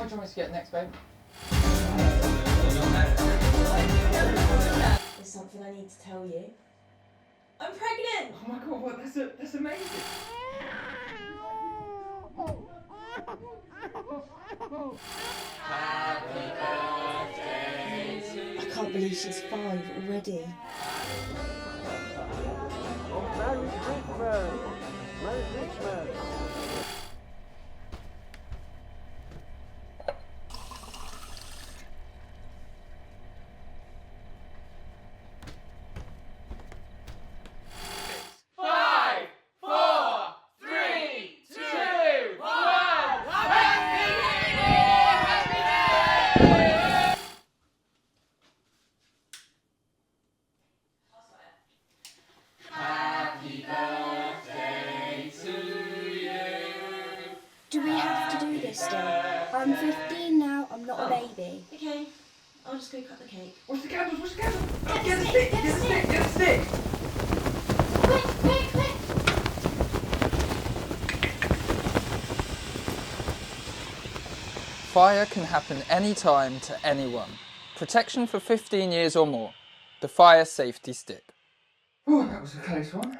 do you want me to get next, babe? There's something I need to tell you. I'm pregnant! Oh my god, what? That's amazing. I can't believe she's 5 already. Merry Christmas! Merry Christmas! Do we have to do this still? I'm 15 now, I'm not a baby. Okay, I'll just go cut the cake. What's the candles? What's the candles? Get the stick! Get the stick! Get the stick! Quick, quick, quick! Fire can happen anytime to anyone. Protection for 15 years or more. The Fire Safety Stick. Oh, that was a close one.